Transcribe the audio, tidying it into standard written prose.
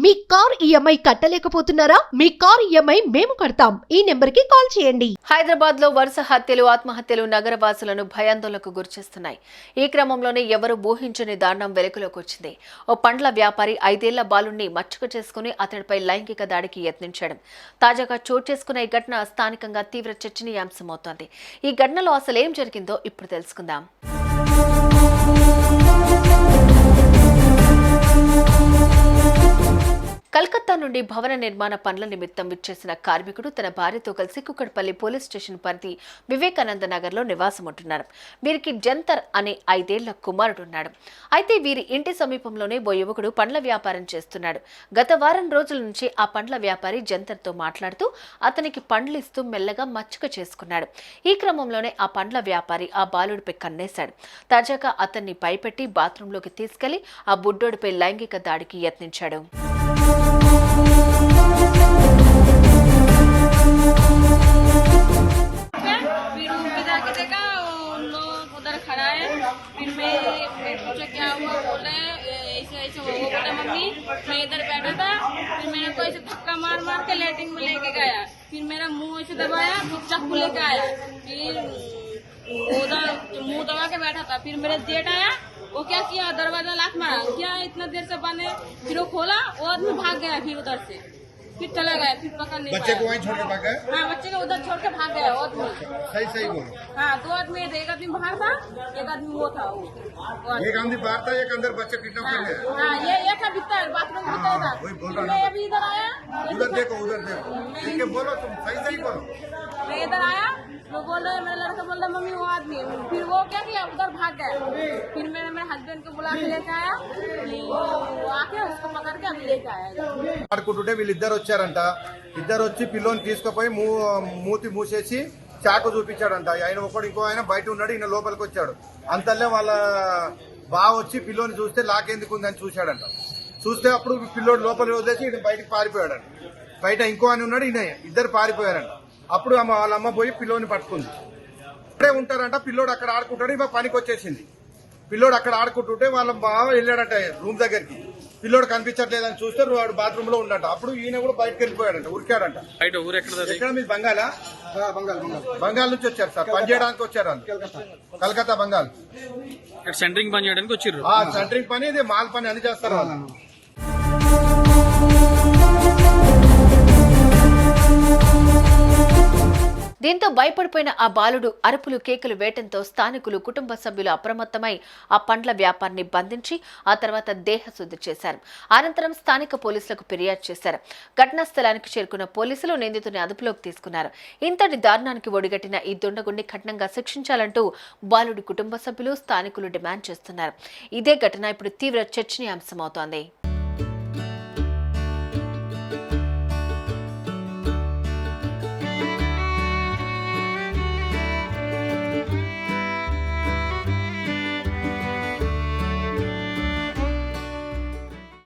మీ car EMI కట్టలేకపోతున్నారా? మీ car EMI మేము కడతాం. ఈ నెంబర్కి కాల్ చేయండి. హైదరాబాద్ లో వరుస హత్యలు ఆత్మహత్యలు నగరవాసులను భయాందోళనకు గురిచేస్తున్నాయి. ఈ క్రమంలోనే ఎవరు ఊహించని దారుణం వెలుగులోకి వచ్చింది. ఓ పండ్ల వ్యాపారి 5 ఏళ్ల బాలుణ్ణి మచ్చుక చేసుకుని అతడిపై లైంగిక దాడికి యత్నించడం. తాజాగా చోటు చేసుకున్న ఈ ఘటన స్థానికంగా తీవ్ర చర్చనీయాంశమవుతోంది. ఈ ఘటనలో అసలేం జరిగిందో ఇప్పుడు తెలుసుకుందాం. కలకత్తా నుండి భవన నిర్మాణ పనుల నిమిత్తం విచ్చేసిన కార్మికుడు తన భార్యతో కలిసి కుక్కడపల్లి పోలీస్ స్టేషన్ పరిధి వివేకానంద నగర్ లో నివాసం ఉంటున్నారు. వీరికి జంతర్ అనే 5 ఏళ్ల కుమారుడున్నాడు. అయితే వీరి ఇంటి సమీపంలోనే ఓ యువకుడు పండ్ల వ్యాపారం చేస్తున్నాడు. గత వారం రోజుల నుంచి ఆ పండ్ల వ్యాపారి జంతర్ తో మాట్లాడుతూ అతనికి పండ్లు ఇస్తూ మెల్లగా మచ్చుక చేసుకున్నాడు. ఈ క్రమంలోనే ఆ పండ్ల వ్యాపారి ఆ బాలుడిపై కన్నేశాడు. తాజాగా అతన్ని భయపెట్టి బాత్రూంలోకి తీసుకెళ్లి ఆ బుడ్డోడిపై లైంగిక దాడికి యత్నించాడు. उधर खड़ा है फिर मैं पूछा क्या हुआ, बोले ऐसे ऐसे वो बोले मम्मी मैं इधर बैठा था, फिर मैंने को ऐसे धक्का मार मार के लैट्रिन में लेके गया, फिर मेरा मुंह ऐसे दबाया, फिर चाकू लेके आया, फिर उधर मुंह दबा के बैठा था, फिर मेरे जेठ आया, वो क्या किया दरवाजा लात मारा, क्या इतना देर से बंद है, फिर वो खोला, वो आदमी भाग गया, फिर उधर से फिर चला गया, फिर पकड़ नहीं पाया। बच्चे को वहीं छोड़ के भाग गए? हाँ, बच्चे को उधर छोड़ के भाग गया वो आदमी। सही सही बोलो। हाँ, 2 आदमी, एक आदमी बाहर था, एक आदमी वो था वो एक आदमी बाहर था, एक अंदर बच्चे किडनैप कर लिया। हाँ, ये एक था भीतर बाथरूम भीतर था। वही बोल रहा मैं अभी इधर आया, उधर देखो ठीक है, बोलो तुम सही सही बोलो। मैं इधर आया तो बोल रहे, मेरा लड़का बोल रहा मम्मी वो आदमी, फिर वो क्या किया उधर भाग गया, फिर मैंने मेरे हस्बैंड को बुला के लेके आया, वो आके उसको पकड़ के अभी लेके आया। ఆడుకుంటుంటే వీళ్ళిద్దరు వచ్చారంట. ఇద్దరు వచ్చి పిల్లోని తీసుకుపోయి మూతి మూసేసి చాకు చూపించాడంట. ఆయన ఒకడు ఇంకో ఆయన బయట ఉన్నాడు, ఈయన లోపలికి వచ్చాడు. అంతల్లే వాళ్ళ బావ వచ్చి పిల్లోని చూస్తే లాకెందుకు ఉందని చూశాడంట. చూస్తే అప్పుడు పిల్లోడు లోపలికి వదిలేసి ఈయన బయటకు పారిపోయాడంట. బయట ఇంకో ఆయన ఉన్నాడు, ఈయన ఇద్దరు పారిపోయారంట. అప్పుడు వాళ్ళ అమ్మ పోయి పిల్లోని పట్టుకుంది. ఇక్కడే ఉంటారంట. పిల్లోడు అక్కడ ఆడుకుంటాడు, ఇవ్వ పనికి వచ్చేసింది. పిల్లోడు అక్కడ ఆడుకుంటుంటే వాళ్ళ బావ వెళ్ళాడంట రూమ్ దగ్గరికి. పిల్లోడు కనిపించట్లేదని చూస్తే వాడు బాత్రూమ్ లో ఉన్నట్ట. అప్పుడు ఈయన కూడా బయటకు వెళ్ళిపోయాడంట, ఉరికాడంట. ఎక్కడ మీరు బంగాళా? బంగాల్ నుంచి వచ్చారు సార్, పని చేయడానికి వచ్చారు వాళ్ళు. కలకత్తా బంగాల్ సెంటరింగ్ పని చేయడానికి వచ్చారు. సెంటరింగ్ పని, ఇది మాల్ పని అన్ని చేస్తారు వాళ్ళు. దీంతో భయపడిపోయిన ఆ బాలుడు అరుపులు కేకలు వేయటంతో స్థానికులు కుటుంబ సభ్యులు అప్రమత్తమై ఆ పండ్ల వ్యాపారిని బంధించి ఆ తర్వాత దేహశుద్ధి చేశారు. అనంతరం స్థానిక పోలీసులకు ఫిర్యాదు చేశారు. ఘటనా స్థలానికి చేరుకున్న పోలీసులు నిందితుని అదుపులోకి తీసుకున్నారు. ఇంతటి దారుణానికి ఒడిగట్టిన ఈ దుండగుడిని కఠినంగా శిక్షించాలంటూ బాలుడి కుటుంబ సభ్యులు స్థానికులు డిమాండ్ చేస్తున్నారు. ఇదే ఘటన ఇప్పుడు తీవ్ర చర్చనీయాంశమవుతోంది.